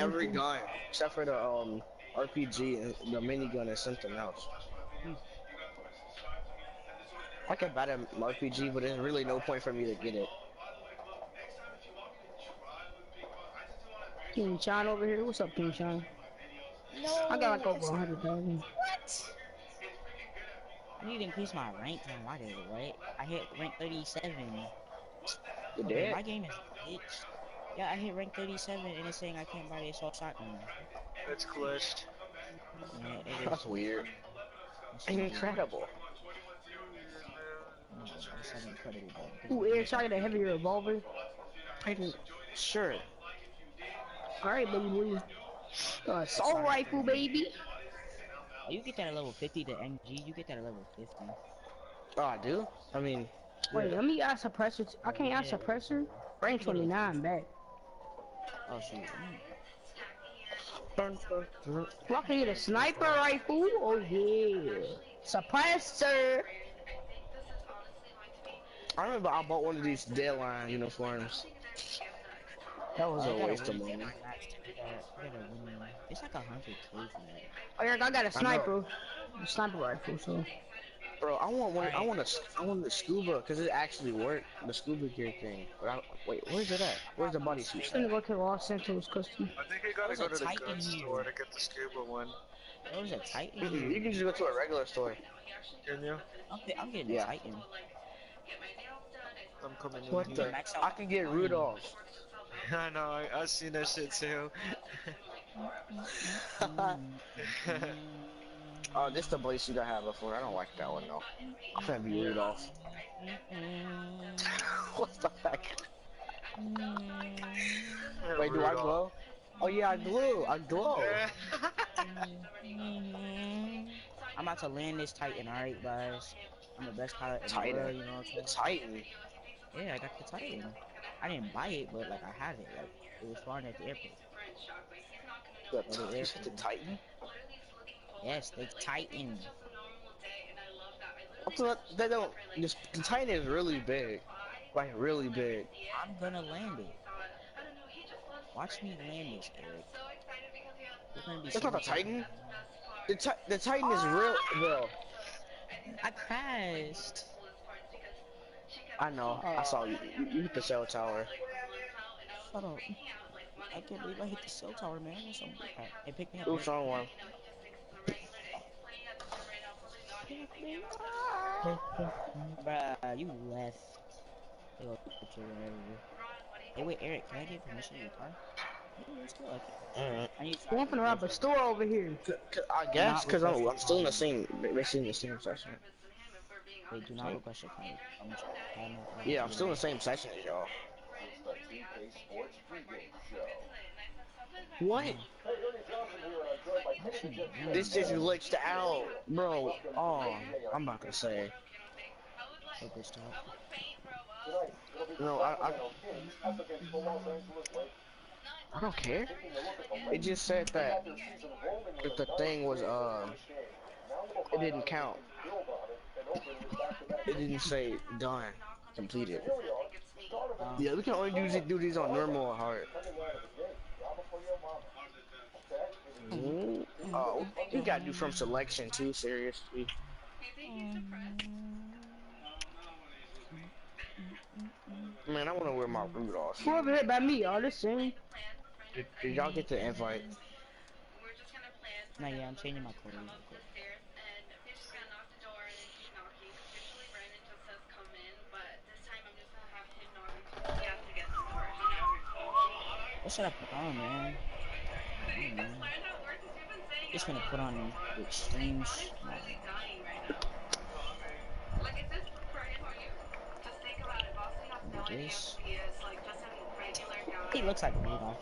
every gun except for the RPG and the minigun and something else. Hmm. I can buy the RPG, but there's really no point for me to get it. King Sean over here. What's up, King Sean? I got like No, over 100,000. what? I need to increase my rank time. Why did it wait? I hit rank 37. You Okay, did? my game is glitched. Yeah, I hit rank 37 and it's saying I can't buy the assault shotgun. It's glitched. Yeah, it is That's glitched. weird. That's so weird. Incredible. Weird, man. No, it's not incredible, but Ooh, Eric, should I get a heavier revolver? Sure. Alright, baby boy. Assault sorry. rifle, baby. Oh, you get that at level 50, the MG, you get that at level 50. Oh, I do? I mean, Wait, yeah. let me ask suppressor. I Yeah, you can't get ask it at level suppressor. 50. Rank You go to the 29 back. oh shoot. Well, I can get a sniper rifle. Oh yeah. Suppressor. I remember I bought one of these Deadline uniforms. That was I a gotta waste of win money. one match to get that. I gotta win. It's like 100K for that. Oh, Eric, I got a I know. sniper. A sniper rifle, so. Bro, I want one. Alright. I want the scuba because it actually worked. The scuba gear thing. But wait, where's it at? Where's the I'm bodysuit gonna at? go to Los Santos Custom. I think I gotta There's a go to the Titan gun store here. to get the scuba one. There's a Titan You here. can just go to a regular store. Can you? I'm getting a Yeah. Titan. I'm coming in What You can here. the? max out I my can get Titan. Rudolph. I know, I seen that shit too. Oh, this the bodysuit I had before. I don't like that one though. I'm gonna be Rudolph. What the heck? Wait, do I Rudolph. glow? Oh yeah, I glow. I glow. I'm about to land this Titan, alright, guys. I'm the best pilot in the Titan. world, you know what The I'm saying? Titan. Yeah, I got the Titan. I didn't buy it, but like I have it. Like it was flying at the airport. At the You said the airport. Titan? Yes, the Titan. I thought they don't. The Titan is really big. Like really big. I'm gonna land it. Watch me land this, Eric. There's gonna be That's so not the much stuff. Titan. The Titan is real. Ah! Well, I crashed. I know. I saw you. You hit the cell tower. Shut up. I can't believe I hit the cell tower, man. That's so bad. Hey, pick me up, Oops, Eric. wrong one. Pick me up. Bruh, you left. They go to wherever. Hey, wait, Eric, can I get permission to your car? Yeah, let's go. Okay. Alright. I need to One finna rob a store over here. I do guess not because request your I'm still in the car. same. Basically in the same session. Wait, do not request your car. Yeah, I'm still in the same session as y'all. What? This just glitched out, bro. Oh, I'm about to say. No, I don't care. It just said that the thing was it didn't count. It didn't say done, completed. Yeah, we can only do these on normal or hard. Oh, you gotta do from selection too, seriously. Man, I wanna wear my Rudolph. Who over here by me, y'all? This same. Did y'all get the invite? Nah, yeah, I'm changing my clothes real quick. What should I put on, man? I don't know. Just gonna put on the extreme. No, no. This. He looks like Rudolph.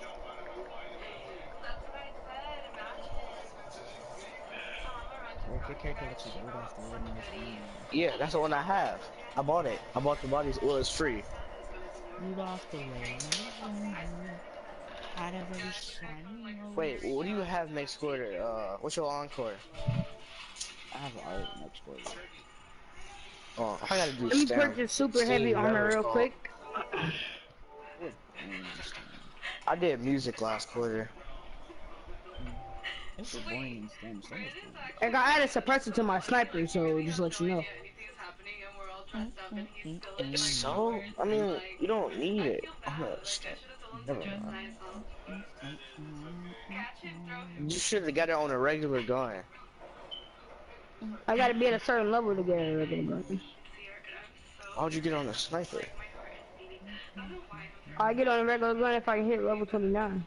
Eric, your character looks like Rudolph the Red-Nosed Reindeer. Yeah, that's the one I have. I bought it. I bought the bodies. Well, it's free. Rudolph the Red-Nosed Reindeer had a very shiny Wait, nose. what do you have next quarter? What's your encore? I have art next quarter. Oh, I gotta do Let me STEM. purchase super heavy STEAM, armor whatever it's real called. quick. I was born in this thing. I did music last quarter. It's so boring in STEM. STEM is cool. I got added suppressor to my sniper, so just let you know. So, I mean, you don't need it. Oh, never mind. You should have got it on a regular gun. I gotta be at a certain level to get a regular gun. Why'd you get on a sniper? I get on a regular gun if I can hit level 29.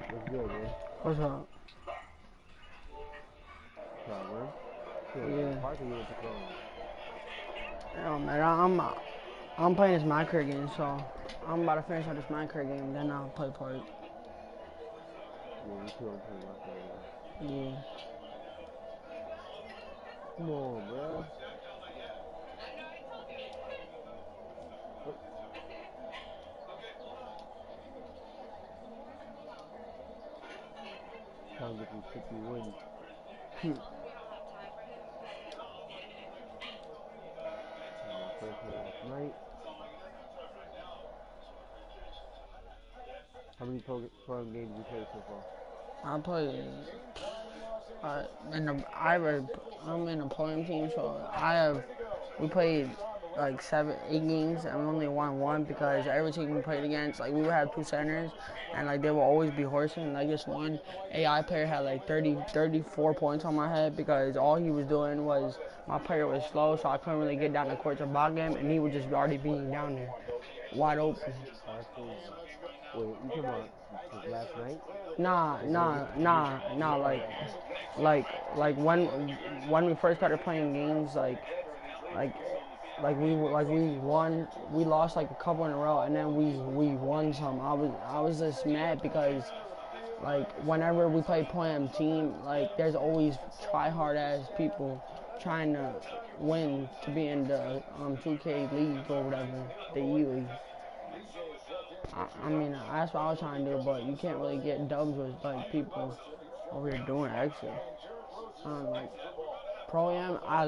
What's good, bro? What's up? Try one. You want to Yeah. the park or you want to play? It don't matter. I'm playing this Minecraft game, so I'm about to finish up this Minecraft game, then I'll play part. Yeah, me too. I'm playing my favorite. Yeah. Come on, bro. What? Trying to get these 50 wins. Had my first one last night. How many pro games did you play so far? I play. I'm in a playing team, so we played like 8 games, and we only won one because every team we played against, like we would have two centers, and like they will always be horsing. Like this one AI player had like 34 points on my head because all he was doing was my player was slow, so I couldn't really get down the court to block him, and he would just already being down there, wide open. Oh, that's crazy. Wait, you talking about since last night? Nah, Like, nah, nah, nah. oh, last night. Like when we first started playing games, like we won, we lost like a couple in a row, and then we won some. I was just mad because like whenever we play Poem team, like there's always try hard ass people trying to win to be in the 2K league or whatever, the E league. I mean, that's what I was trying to do, but you can't really get dubs with like people over here doing extra. Like Pro Am, I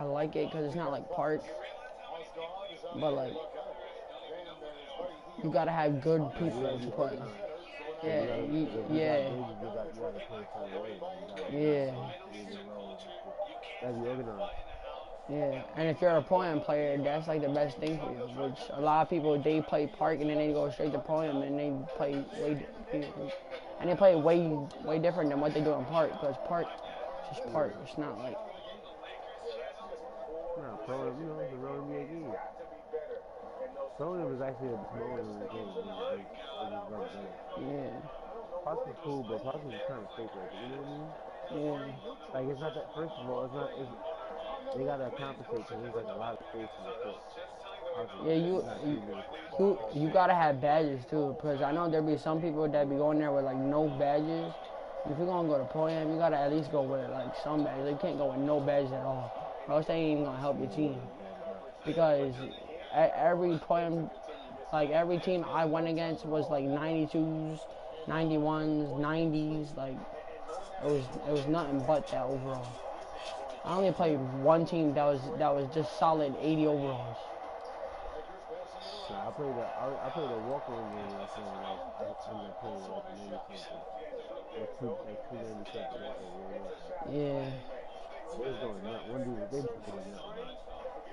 like it because it's not like park, but like you gotta have good Nah, you gotta people be to play. organized. Yeah, Yeah, you gotta, cause if you got yeah, glitches, you gotta play a certain way. Like, you gotta not yeah, move in rows and shit. You gotta be organized. yeah. And if you're a Pro Am player, that's like the best thing for you. Which a lot of people they play park and then they go straight to Pro Am and they play and they play way different than what they do in park because park is just park. Yeah. It's not like Nah, pro, you know, it's a real NBA game. Pro is actually a smaller game. It just runs better. yeah, Parks is cool, but Parks is kind of fake like it. You know what I mean? yeah. Like it's not that. First of all, it's not. It's they gotta compensate because there's like a lot of space in the court. Parks is Yeah, like you you got you 3 minutes you all you court. gotta have badges too, because I know there be some people that be going there with like no badges. If you're gonna go to Pro Am, you gotta at least go with like some badges. You can't go with no badges at all, or else they ain't even gonna help your Yeah, you team. gotta be badded up. Because every Pro Am, like every team I went against was like 92s, 91s, 90s. Like it was nothing but that overall. I only played one team that was just solid 80 overalls. Nah, I played a walk on game last night. Like I ended up playing with like a 90 something, like 290 something. That was like way low. Yeah. They was going nut. One dude, they was going nut, bro.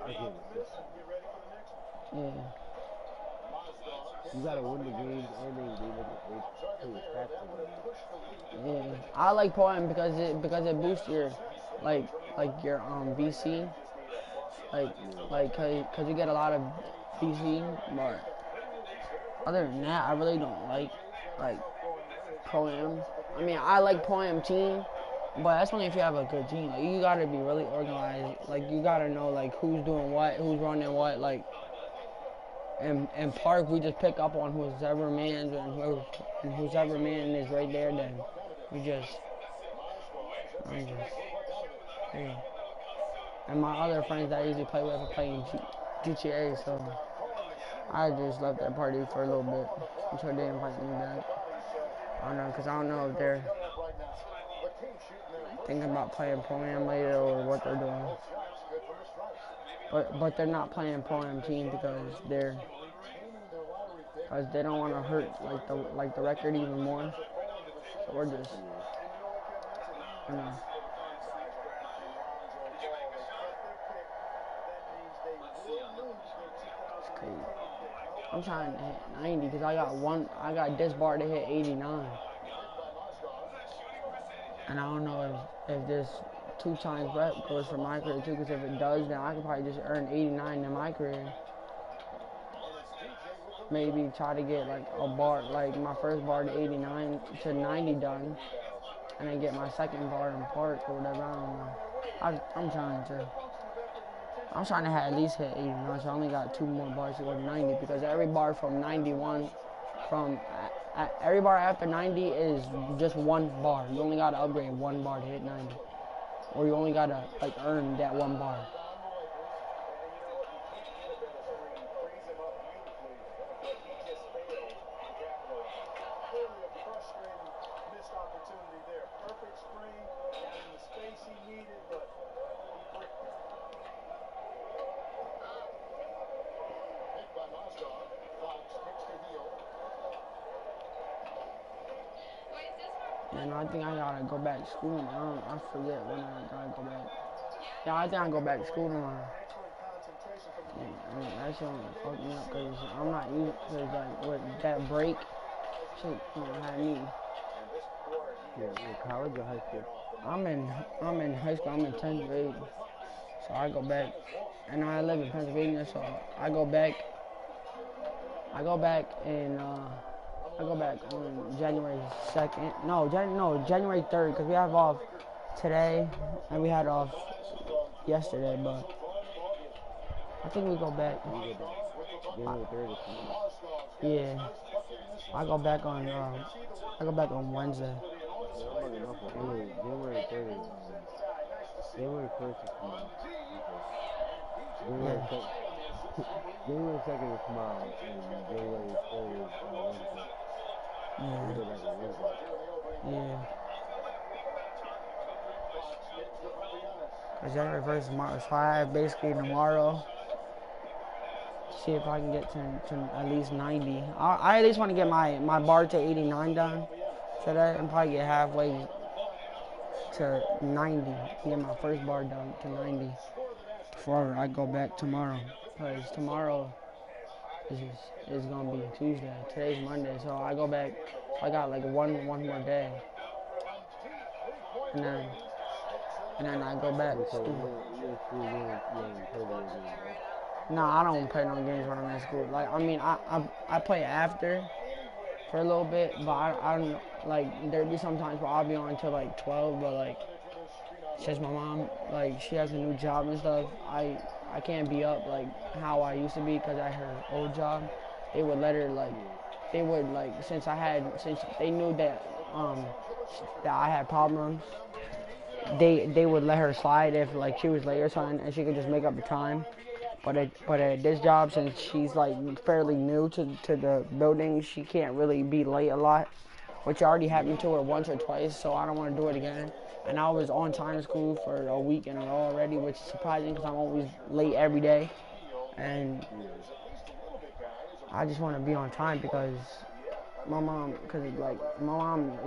I was getting assists. Yeah. You gotta win the games, and they play faster than you. Yeah, I like Poem because it boosts your your VC like Yeah. cause you get a lot of VC, but other than that I really don't like Poem. I mean I like Poem team, but that's only if you have a good team. Like you gotta be really organized. Like you gotta know like who's doing what, who's running what. Like in Park we just pick up on whoever man's and whoever man is right there. Then we just I'm just hey. And my other friends that I usually play with are playing GTA, so I just left that party for a little bit until they invite me back. I don't know, because I don't know if they're thinking about playing Pro-Am later or what they're doing. But they're not playing Pro-Am team because they don't want to hurt the record even more. So we're just, you know. It's crazy. I'm trying to hit 90 because I got this bar to hit 89. And I don't know if this 2 times rep goes for my career too, because if it does, then I could probably just earn 89 in my career. Maybe try to get like a bar, like my first bar to 89 to 90 done, and then get my second bar in Park or whatever. I don't know. I'm trying to. I'm trying to have at least hit 89, so I only got 2 more bars to go to 90 because every bar from 91, every bar after 90 is just 1 bar. You only gotta upgrade 1 bar to hit 90, or you only gotta like earn that 1 bar. And I think I gotta go back to school. I forget when I gotta go back. Yeah, I think I go back to school tomorrow. And that shit gonna fuck me up because I'm not used to like with that break. Shit gonna have me. Yeah, college or high school? I'm in high school. I'm in 10th grade. So I go back, and I live in Pennsylvania. So I go back. I go back in. I go back on January 2nd. No, January 3rd, because we have off today, and we had off yesterday, but I think we go back. You go back January 3rd is tomorrow. Yeah, I go back on Wednesday. Yeah, I'm bugging off on January 3rd is, January 1st is tomorrow. Okay. January Yeah, 2nd, January 2nd is tomorrow, and January 3rd is Wednesday. So we yeah, go back on Wednesday. yeah. Because January 1st is tomorrow, so I have basically tomorrow. See if I can get to at least 90. I at least want to get my bar to 89 done today and probably get halfway to 90 and get my first bar done to 90 before I go back tomorrow. Because tomorrow is going to be Tuesday. Today's Monday, so I go back. I got like one more day. And then I go back. Wait, so you're in school, you don't play video games, right? No, I don't play no games when I'm in school. Like, I mean, I play after for a little bit, but I don't, like, there be sometimes where I'll be on until, like, 12, but, like, since my mom, like, she has a new job and stuff, I can't be up, like, how I used to be because at her old job, they would let her, like, they would, like, since they knew that I had problems, they would let her slide if, like, she was late or something, and she could just make up the time. But at this job, since she's like fairly new to the building, she can't really be late a lot, which already happened to her once or twice. So I don't want to do it again. And I was on time to school for a week in a row already, which is surprising because I'm always late every day. And I just want to be on time because my mom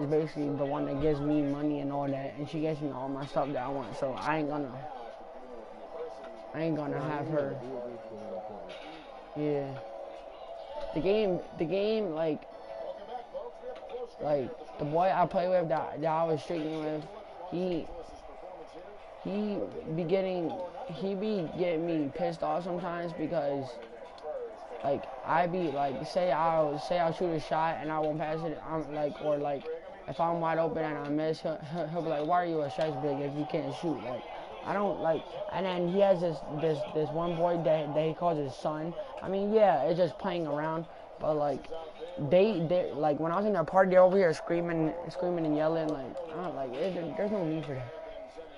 is basically the one that gives me money and all that, and she gives me all my stuff that I want. So I ain't gonna Yeah, have yeah, her. the video games can have you covered. Yeah. The game, like the boy I play with that I was streaking with, he he he be getting me pissed off sometimes because like I be like say I'll shoot a shot and I won't pass it. I'm like or like if I'm wide open and I miss, he'll be like, why are you a stretch big if you can't shoot? Like I don't like. And then he has this one boy that he calls his son. I mean, yeah, it's just playing around, but like they like when I was in their party, they're over here screaming and yelling like I don't like. There's no need for that.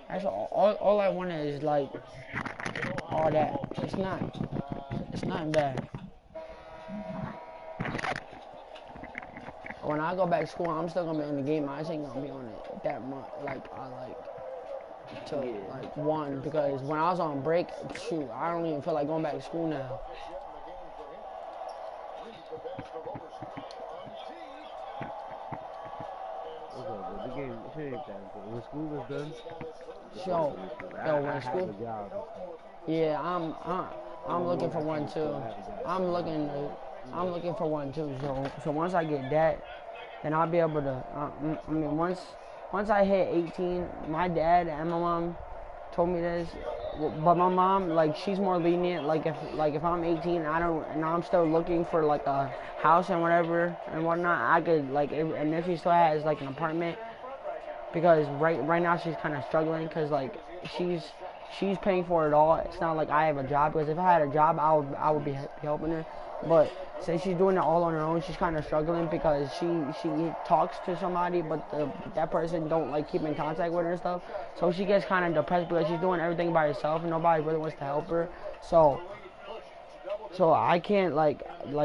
That's all I want is like all that. It's not bad. When I go back to school, I'm still gonna be on the game. I just ain't gonna be on it that much. Like I like to like one because when I was on break, shoot, I don't even feel like going back to school now. What's up, bro? The game, shit ain't that important. When school is done, the fuck So, is school. when I have school, a job. yeah, I'm Well, looking yeah, for I one finished school. too. I have a job. I'm So looking now, to, you I'm know, looking for one too. So once I get that, then I'll be able to. I mean, once I hit 18, my dad and my mom told me this, but my mom like she's more lenient. Like if I'm 18, and I'm still looking for like a house and whatever and whatnot, I could like and if she still has like an apartment because right now she's kind of struggling because like she's she's paying for it all. It's not like I have a job because if I had a job, I would be helping her. But since she's doing it all on her own, she's kind of struggling because she talks to somebody, but that person don't like keep in contact with her and stuff. So she gets kind of depressed because she's doing everything by herself and nobody really wants to help her. So I can't like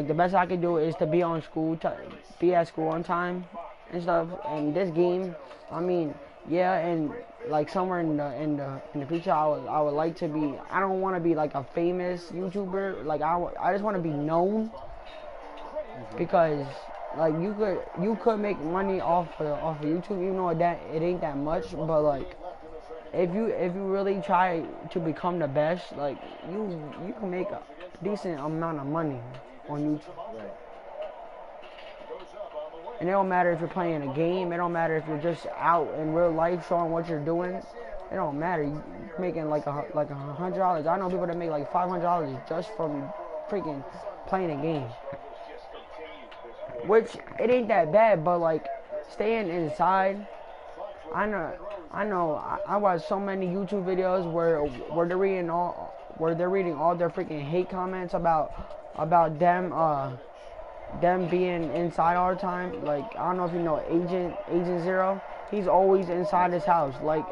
the best I can do is to be on school, to be at school on time and stuff. And this game, I mean, yeah, and like somewhere in the future, I would like to be. I don't want to be like a famous YouTuber. Like I just want to be known because like you could make money off of YouTube, even though that it ain't that much, but like if you really try to become the best, like you can make a decent amount of money on YouTube. right. And it don't matter if you're playing a game. It don't matter if you're just out in real life showing what you're doing. It don't matter. You're making like $100. I know people that make like $500 just from freaking playing a game. Which it ain't that bad, but like staying inside. I watch so many YouTube videos where they're reading all their freaking hate comments about them being inside all the time. Like I don't know if you know Agent Zero. He's always inside his house. Like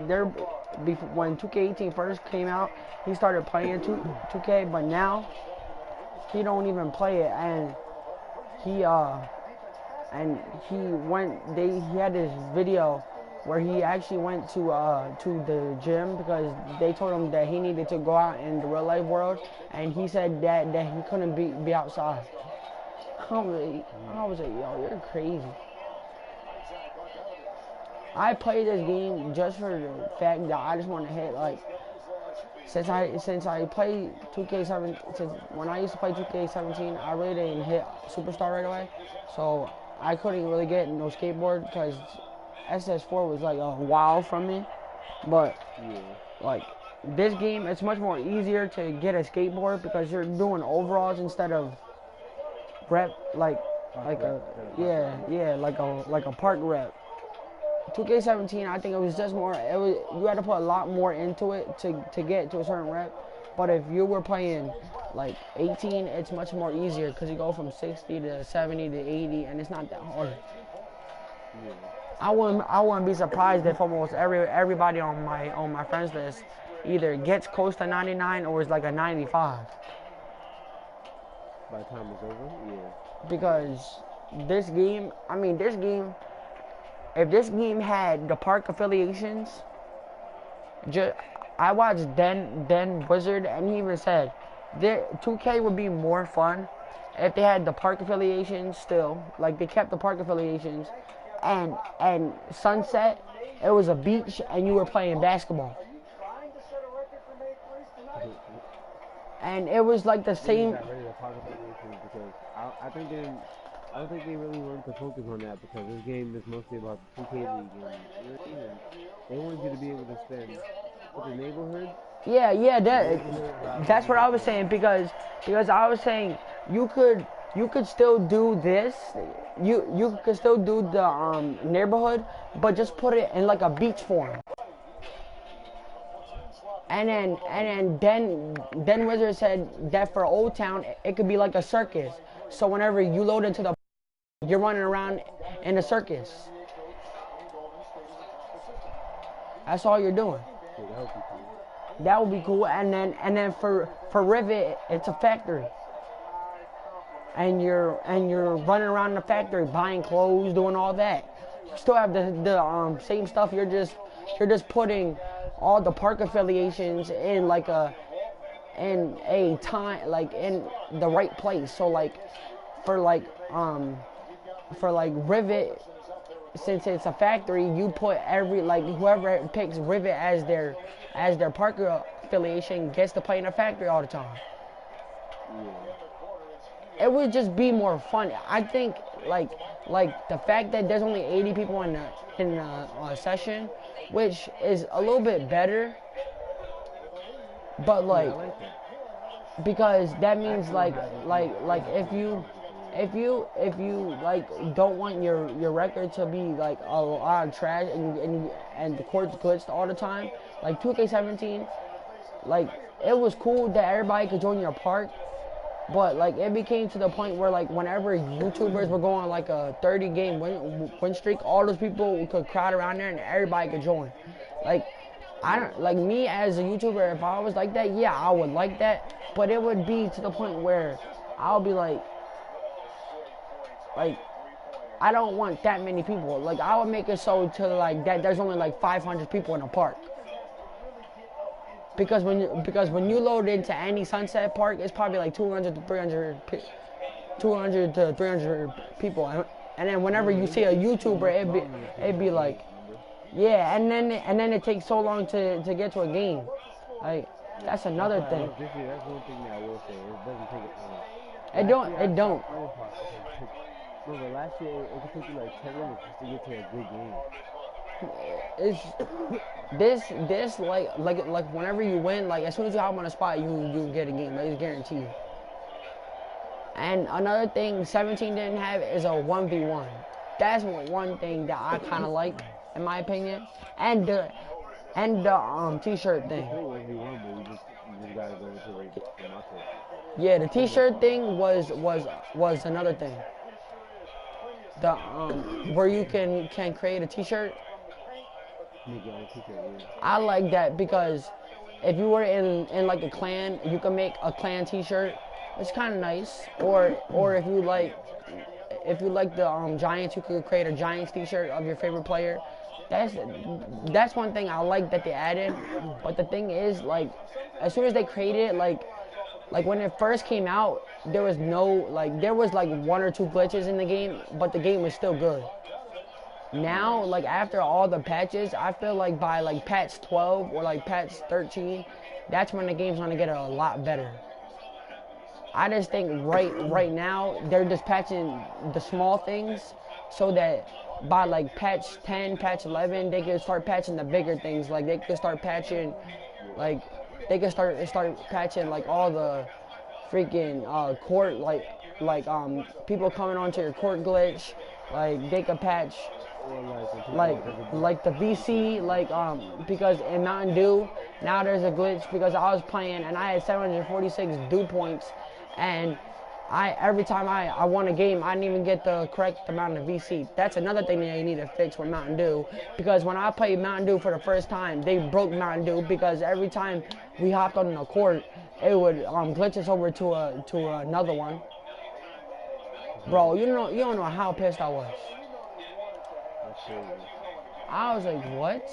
they're when 2K18 first came out, he started playing 2K, but now he don't even play it. He and he had this video where he actually went to the gym because they told him that he needed to go out in the real life world, and he said that he couldn't be outside. I was like, yo, you're crazy. I play this game just for the fact that I just want to hit like since I played 2K7 since when I used to play 2K17, I really didn't hit superstar right away, so I couldn't really get no skateboard because SS4 was like a wow from me. But Yeah. like this game, it's much more easier to get a skateboard because you're doing overalls instead of rep like a like a park rep. 2K17, I think it was just more. It was you had to put a lot more into it to get to a certain rep. But if you were playing like 18, it's much more easier because you go from 60 to 70 to 80, and it's not that hard. Yeah. I wouldn't be surprised if almost everybody on my friends list either gets close to 99 or is like a 95. By the time it's over, yeah. Because this game, if this game had the park affiliations, I watched Den Wizard, and he even said, 2K would be more fun if they had the park affiliations still, like they kept the park affiliations, and Sunset, it was a beach, and you were playing basketball. and it was like the Niggas same. got ready to talk about races because I think they didn't. I don't think they really wanted to focus on that because this game is mostly about the 2K League and you know what I mean. And they wanted you to be able to spend with the neighborhood. Yeah, yeah, The neighborhood allowed you to that's be what able I to was play. saying because I was saying you could still do this. You could still do the neighborhood, but just put it in like a beach form. And then Wizard said that for Old Town it could be like a circus. So whenever you load into the, you're running around in the circus. That's all you're doing. Yeah, that would be cool. That would be cool. And then for Rivet, it's a factory. And you're running around the factory buying clothes, doing all that. You still have the same stuff. You're just putting all the park affiliations in a time, like in the right place. So like for like um for like Rivet, since it's a factory, you put every, like, whoever picks Rivet as their park affiliation gets to play in a factory all the time. Yeah. It would just be more fun. I think like the fact that there's only 80 people in the session, which is a little bit better, but Yeah, I like like that. because that I means actually don't have like I don't like have too if many you problems with the way. if you like don't want your record to be like a lot of trash and the court's glitched all the time, like 2K17, like it was cool that everybody could join your park, but like it became to the point where like whenever YouTubers were going like a 30 game win streak, all those people could crowd around there and everybody could join. Like I Yeah. don't, like me as a YouTuber, if I was like that, yeah, I would like that, but it would be to the point where I'll be like I don't want that many people. Like I would make it so to like that there's only like 500 people in a park. Because when you load into any Sunset Park, it's probably like 200 to 300 people, and then whenever No, you it see a it took YouTuber, much it'd be longer to it'd get be games, like, remember? yeah, and then it takes so long to get to a game. Like Yeah. that's That's another why at thing. least this year, that's one thing that I will say. It doesn't take as long. It Last don't year I it don't. stopped playing part because it took. Remember last year it could take you like 10 minutes just to get to a good game. It's this like whenever you win, like as soon as you hop on a spot, you get a game. Like, it's guaranteed. And another thing 17 didn't have is a 1v1. That's one thing that I kind of like, in my opinion. And the t-shirt You can thing. play 1v1, but you just gotta go into the market. Yeah, the For the most t-shirt part, thing was another thing. The where you can create a t-shirt. make your own t-shirt. Yeah. I like that because if you were in like a clan, you can make a clan t-shirt. It's kind of nice. Or if you like the Giants, you could create a Giants t-shirt of your favorite player. That's that's one thing I like that they added. But the thing is, like, as soon as they created it, like when it first came out, there was like one or two glitches in the game, but the game was still good. Now, Yeah. like after all the patches, I feel like by like patch 12 or like patch 13, that's when the game's gonna get a lot better. I just think right now they're just patching the small things so that by like patch 10, patch 11, they can start patching the bigger things. Like they can start patching, Yeah. like they can start patching like all the freaking court, like people coming onto your court glitch. Like they can patch Or like when like people overbook like the because VC, of that. because in Mountain Dew now there's a glitch because I was playing and I had 746 dew points, and every time I won a game I didn't even get the correct amount of VC. That's another thing that they need to fix with Mountain Dew, because when I played Mountain Dew for the first time they broke Mountain Dew because every time we hopped on the court it would glitch us over to another one. Bro, you don't know how pissed I was. That's crazy. I was like, what?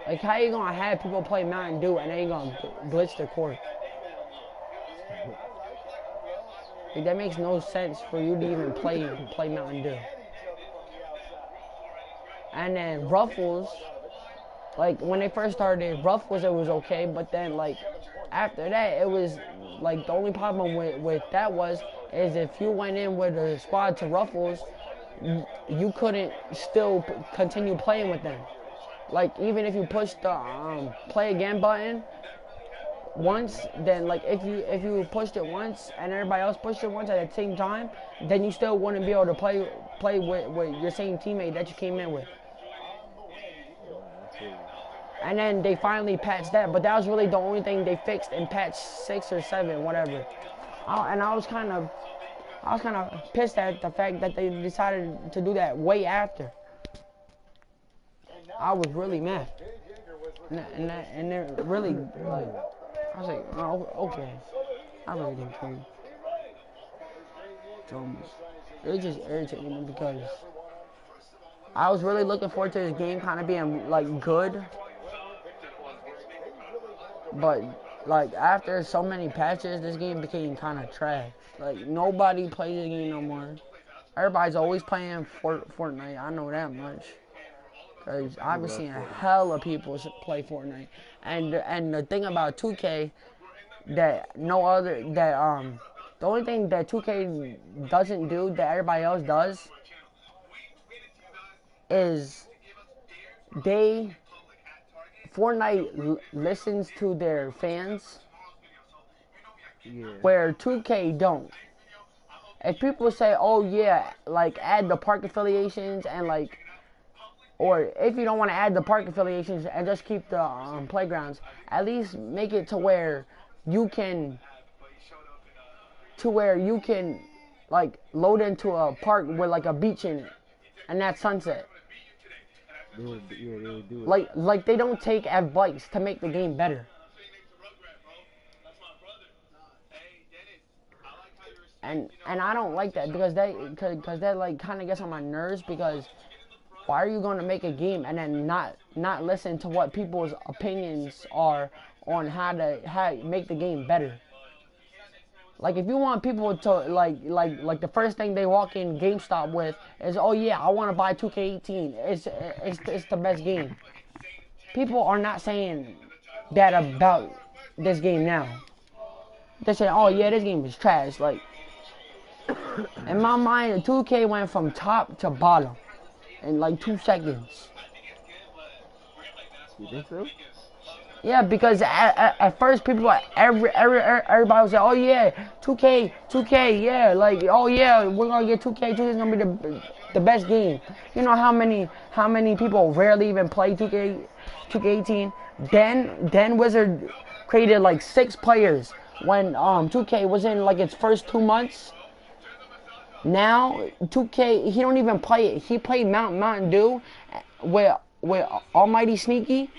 Like, how you gonna have people play Mountain Dew and they gonna glitch the court? Like, that makes no sense for you to even play Mountain Dew. And then Ruffles, like when they first started, rough was it was okay, but then like after that it was like the only problem with that was is if you went in with a squad to ruffles, you couldn't still continue playing with them. Like even if you push the play again button once, then like if you pushed it once and everybody else pushed it once at the same time, then you still wouldn't be able to play with your same teammate that you came in with. I feel you. And then they finally patched that, but that was really the only thing they fixed in patch 6 or 7, whatever. And I was kind of pissed at the fact that they decided to do that way after. I was really mad, and they're really like, I was like, oh, okay, I really didn't care. It just irritated me because I was really looking forward to this game kind of being like good, but like after so many patches, this game became kind of trash. Like nobody plays this game no more. Everybody's always playing Fortnite. I know that much. Cause I've been seeing hella people play Fortnite, and the thing about 2K that no other that the only thing that 2K doesn't do that everybody else does is they Fortnite listens to their fans Yeah. where 2K don't. If people say, "Oh yeah," like add the park affiliations and like, or if you don't want to add the park affiliations and just keep the playgrounds, at least make it you can to where you can like load into a park with like a beach in it, and that's sunset. They would do it. Like they don't take advice to make the game better. And I don't like that because that like kind of gets on my nerves because why are you going to make a game and then not listen to what people's opinions are on how to make the game better? Like if you want people to like the first thing they walk in GameStop with is, oh yeah, I want to buy 2K18. It's the best game. People are not saying that about this game now. They're saying, oh yeah, this game is trash. Like in my mind, 2K went from top to bottom in like 2 seconds. You think so? Yeah, because at first people, everybody was like, oh yeah, 2K, yeah, like, oh yeah, we're gonna get 2K, 2K is gonna be the best game. You know how many people rarely even play 2K18? Then Wizard created like 6 players when 2K was in like its first 2 months. Now 2K, he don't even play it. He played Mountain Dew with Almighty Sneaky.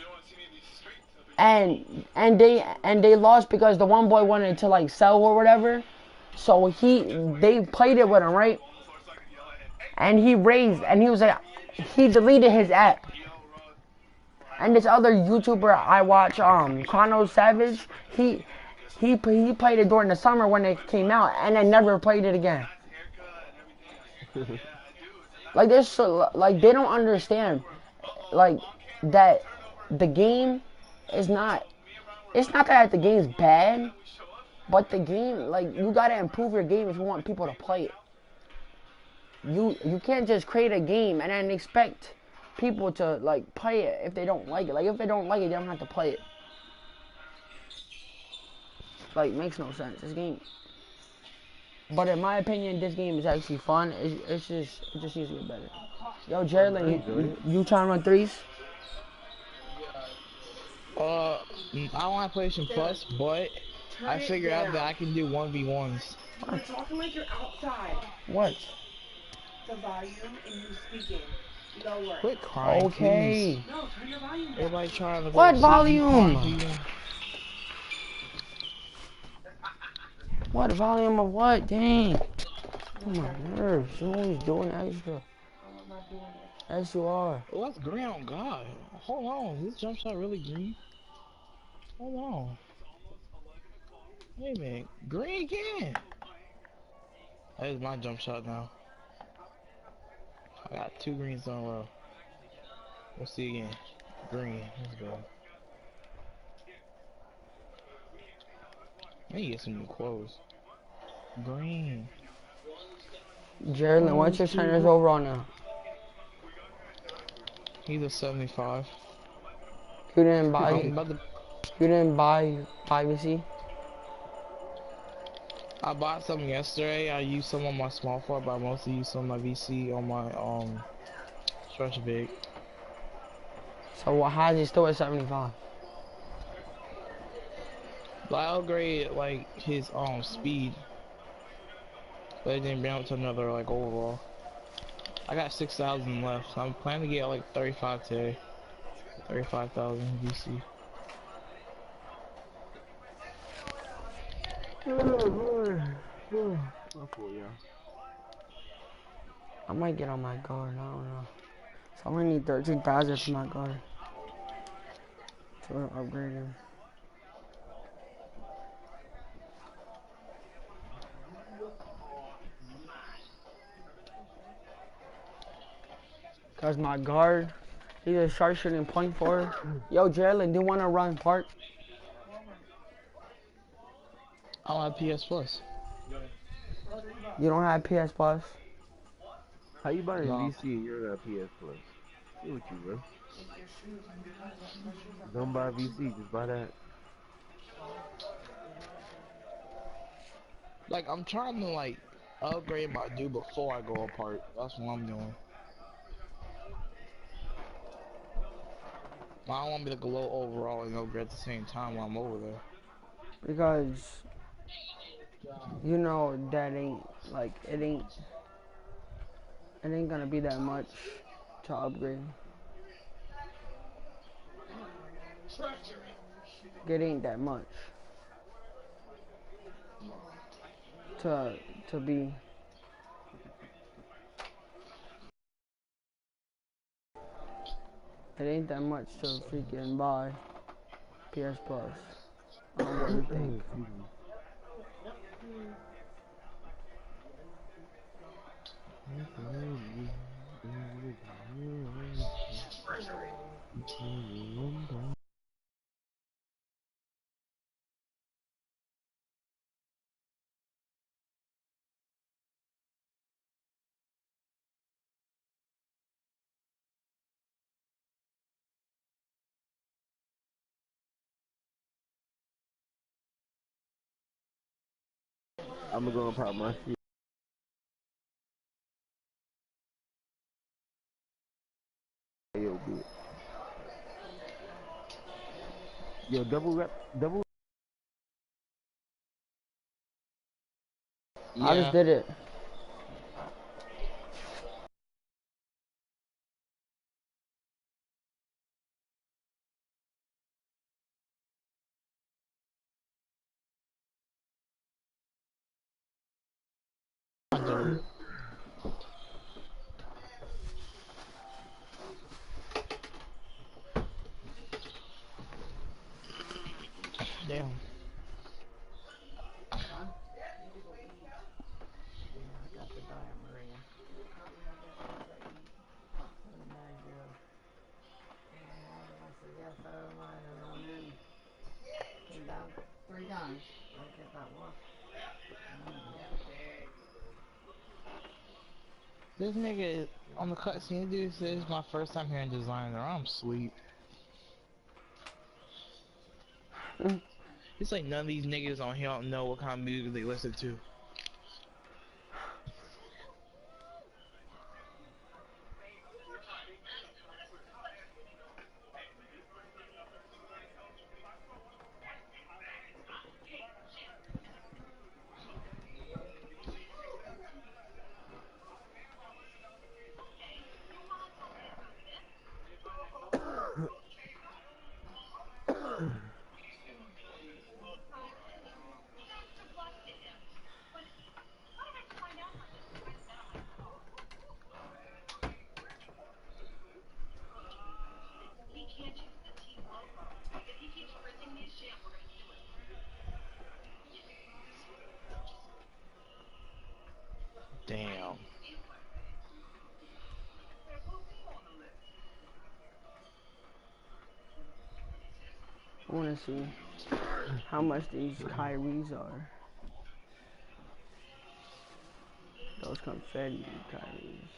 And they lost because the one boy wanted to like sell or whatever, so they played it with him, right? And he was like, he deleted his app. And this other YouTuber I watch, Chrono Savage, he played it during the summer when it came out, and then never played it again. Like like they don't understand, like that the game. It's not that the game's bad, but the game, like, you gotta improve your game if you want people to play it. You can't just create a game and then expect people to like play it if they don't like it. Like if they don't like it, they don't have to play it. Like makes no sense. This game. But in my opinion, this game is actually fun. It just needs to get better. Yo, Jared, you trying to run threes? I don't want PlayStation Plus, but I figured out that I can do 1v1s. You're talking like you're outside. What? The volume and you speaking. Lower. Quit crying, Okay. please. No, turn your volume down. Everybody trying to go What to volume? What volume of what? Dang. Oh my nerves. You're always doing extra. Yes, you are. Oh, that's green on God. Hold on. Is this jump shot really green? Hold on. Wait a minute. Green again. That is my jump shot now. I got 2 greens in a row. We'll see again. Green. Let's go. I need to get some new clothes. Green. Jalen, what's your center's overall now? He's a 75. You didn't buy. I'm You about to. didn't buy VC. I bought some yesterday. I used some on my small forward, but I mostly used some of my VC on my stretch big. So how is he still at 75? But I upgraded like his speed, but it didn't bring up to another like overall. I got 6,000 left. So I'm planning to get like 35 today. 35,000 VC. My fault, y'all. I might get on my guard. I don't know. So I'm gonna need 13,000 for my guard to upgrade him. Cause my guard, he's a sharpshooting point forward. Yo, Jalen, do you wanna run park? I don't have PS Plus. You don't have PS Plus. How you buying No. VC and you're not PS Plus? Get with you, bro. Don't buy VC, just buy that. Like I'm trying to like upgrade my dude before I go apart. That's what I'm doing. I don't want me to go low overall and upgrade at the same time while I'm over there. Because you know that ain't like it ain't gonna be that much to upgrade. It ain't that much to to be. It ain't that much to freaking buy PS Plus. I wouldn't think. Excuse me. I'm gonna go and pop my shit. Yo, bitch. Yo, double rep, double. I just Yeah. did it. I do. Damn. This nigga on the cutscene dude says it's my first time hearing designer. I'm sleep. It's like none of these niggas on here don't know what kind of music they listen to. Damn. I want to see how much these Kyries are. Those confetti Kyries.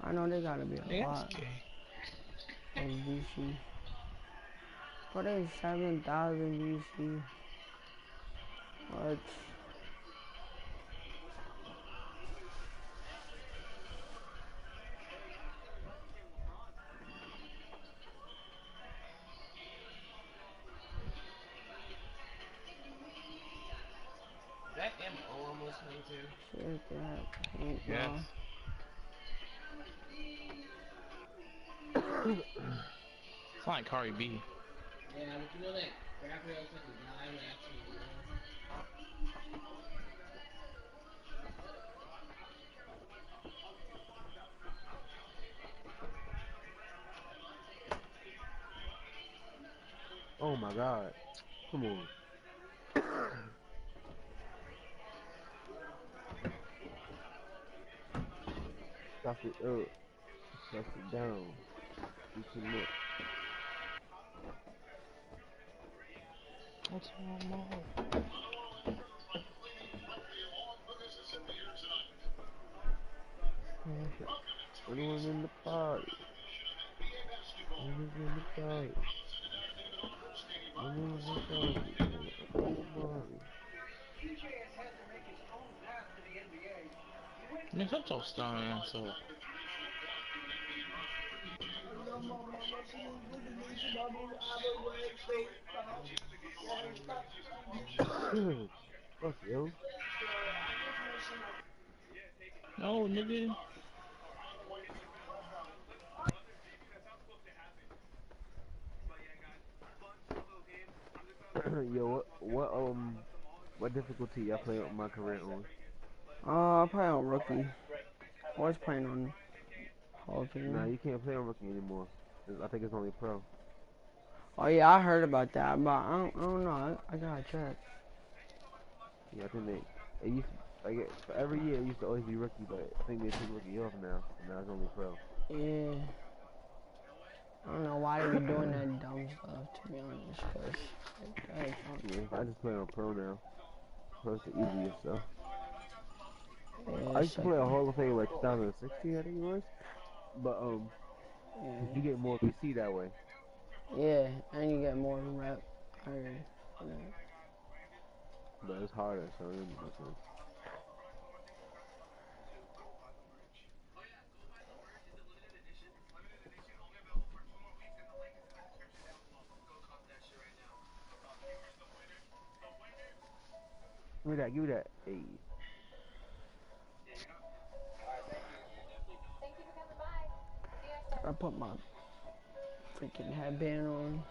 I know they gotta be a Yeah, that's lot gay. of VC. What is 7,000 VC? What? Is that MO I'm listening to? Shit, that paint, bro. Yes. It's not like Cardi B. Yeah, but you know that rapper that looks like a guy but actually a girl? Oh my god. Come on. Stuff it up. Stuff it down. Do too much. What's wrong, Anyone in the party? Niggas in the party. Anyone in the party? I'm in the party. Man, shut your stone ass up. Fuck yo. No, nigga. Yo, what difficulty y'all play on my career on? I play on rookie. Always playing on Hall of Nah, Fame. you can't play on rookie anymore. I think it's only pro. Oh yeah, I heard about that, but I don't know. I gotta check. Yeah, I think it used to, like for every year it used to always be rookie, but I think they took rookie off now, so now it's only pro. Yeah. I don't know why they be doing that dumb stuff, to be honest, cause that ain't fun. Yeah, I just play on pro now. Pro's the easiest stuff. Yeah, I used to second. play a Hall of Fame like 2016, I think it was, but Yeah. you get more VC that way. Yeah, and you get more rep. I heard. Yeah. But it's harder, so it doesn't make sense. Give me that. Hey. I put my freaking headband on.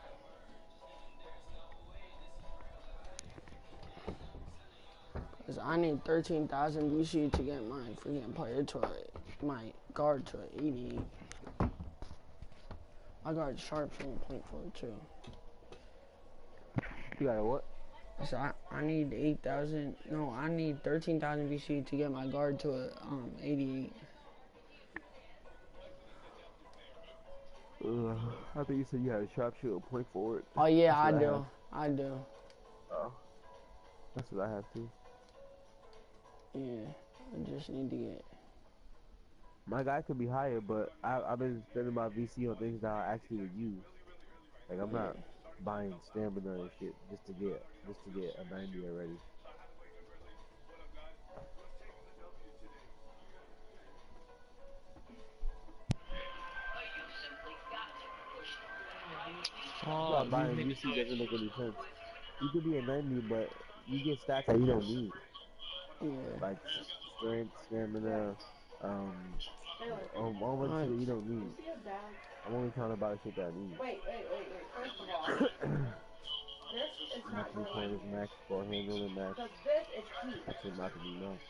Cause I need 13,000 VC to get my freaking player to my guard to 88. My guard sharp's on point for it too. You got a what? So I need 8,000. No, I need 13,000 VC to get my guard to a 88. I think you said you had a sharpshooter point forward. Oh yeah, That's I what I have. do. I do. Oh, that's what I have too. Yeah, I just need to get. My guy could be higher, but I've been spending my VC on things that I actually would use. Like I'm Yeah. not buying stamina and shit just to get a 90 already. That's why Oh, these buying niggas. VC doesn't make any sense. You could be a 90, but you get stats that you don't need, Yeah. like strength, stamina, um, Taylor, a whole bunch of shit Alright. that you don't you need. see a bag? I'm only trying to buy the shit that I need. Wait. First of all, this is My not 3 going pointers anywhere. max, ball handling max. Because this is heat. That shit about to be max.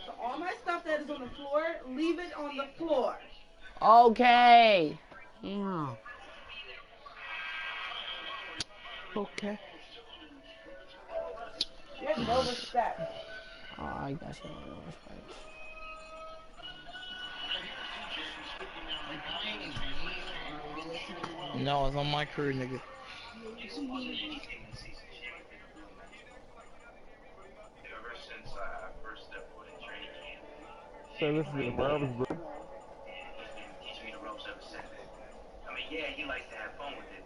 So all my stuff that is on the floor, leave it on the floor. Okay. Yeah. Okay. You have no respect. Oh, I guess you don't know his spikes. No, it's on my crew, nigga. So listen to moms, bro.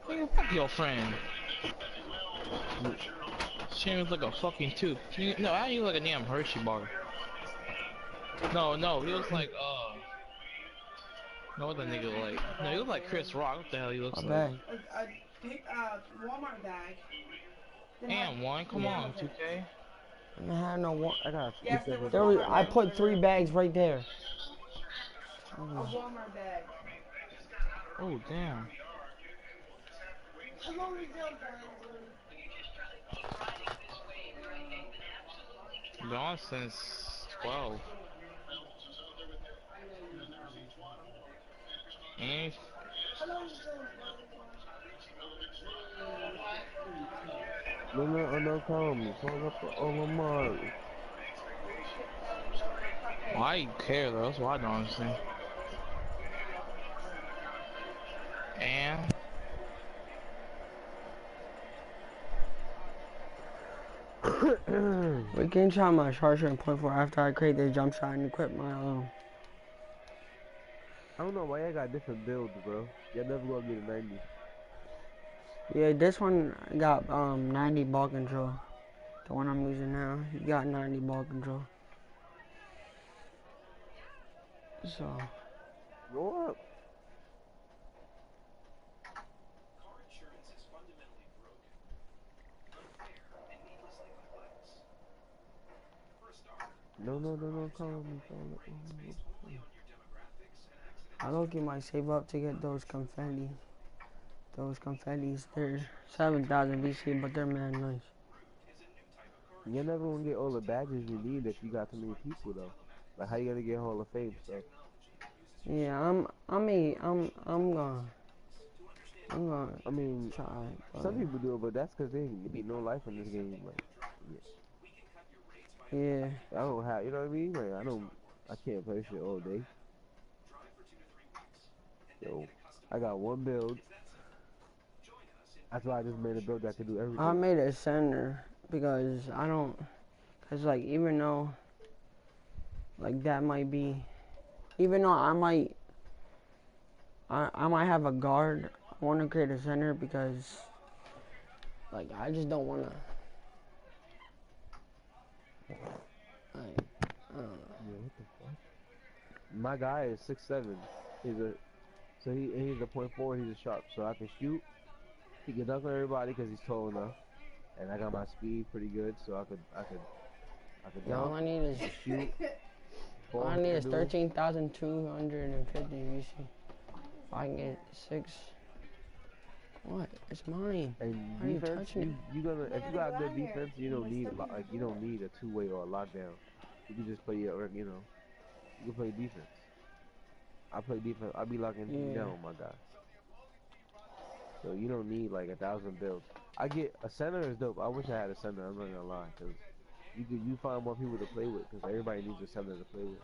Nigga, fuck your friend. She was like a fucking tooth. No, I you like a damn Hershey bar. No, he was like, no, what the nigga like? No, he look like Chris Rock. What the hell he looks What like? bag? Walmart bag. That had And one, come on, bananas in it. 2K. I didn't have no one. I got Yes, there sneakers was and There shit was. Walmart like I that. bags put in 3 there. bags right there. A Walmart bag. Oh damn. How long is your bag? Been on since 12. And No, call me. Call up Omari. why you care though? That's what I don't understand. And We can try my charger and point for after I create this jump shot and equip my I don't know why I got different builds, bro. Y'all never gonna get a 90. Yeah, this one got 90 ball control. The one I'm using now, he got 90 ball control. So Go up. No, call me. Call up. I look at my save up to get those confetti. Those confettis, they're 7,000 VC, but they're man nice. You're never gonna get all the badges you need if you got too many people, though. Like, how you gonna get Hall of Fame stuff? Yeah, I'm gonna I mean, try, but some people do it, but that's because they be no life in this game. Like, yeah. I don't have, you know what I mean? Like, I can't play shit all day. So, I got one build. That's why I just made a build that could do I everything. made a center because I don't, cause like even though like that might be, even though I might have a guard, I want to create a center because like I just don't want to. Like, I don't know. Yeah, what the fuck? My guy is 6'7". He's a point forward. He's a sharp, so I can shoot. He can dunk on everybody because he's tall enough, and I got my speed pretty good, so I could Yeah, dunk, shoot, all ball I need is handle. 13,250 VC. I can get 6. What? It's mine. And Why are you defense, touching it? you gonna if you got good defense, you don't need you don't need a two-way or a lockdown. You can just play you can play defense. I play defense. I be locking things Yeah. down with my guy. So you don't need like 1,000 builds. I get a center is dope. I wish I had a center. I'm not gonna lie, cause you find more people to play with, cause everybody needs a center to play with.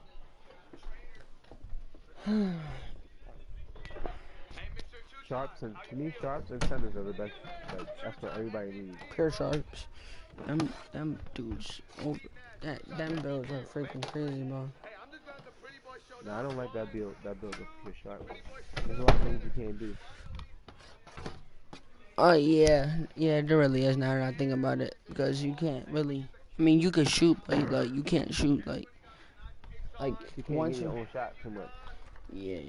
Sharps and centers are the best. Like that's what everybody needs. Pure sharps. Them dudes. Oh, them builds are freaking crazy, bro. Nah, I don't like that build. That build of pure sharp. There's a lot of things you can't do. Oh yeah, there really is now that I think about it because you can't really. I mean, you could shoot, but like you can't shoot like You can't get once your you. own shot too much. Yeah.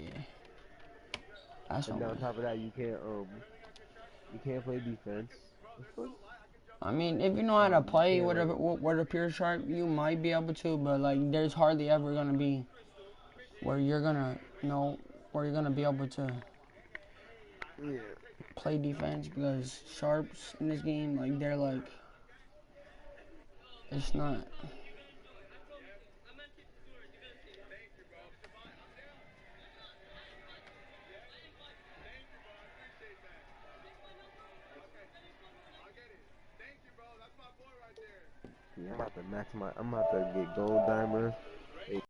That's And what then on man. top of that, you can't play defense. What's fun? I mean, if you know how to You play can't like with a pure sharp, you might be able to, but like there's hardly ever gonna be where you're gonna know where you're gonna be able to yeah. play defense because sharps in this game, like they're like it's not. Yeah, I'm about to max my. I'm about to get gold dimer.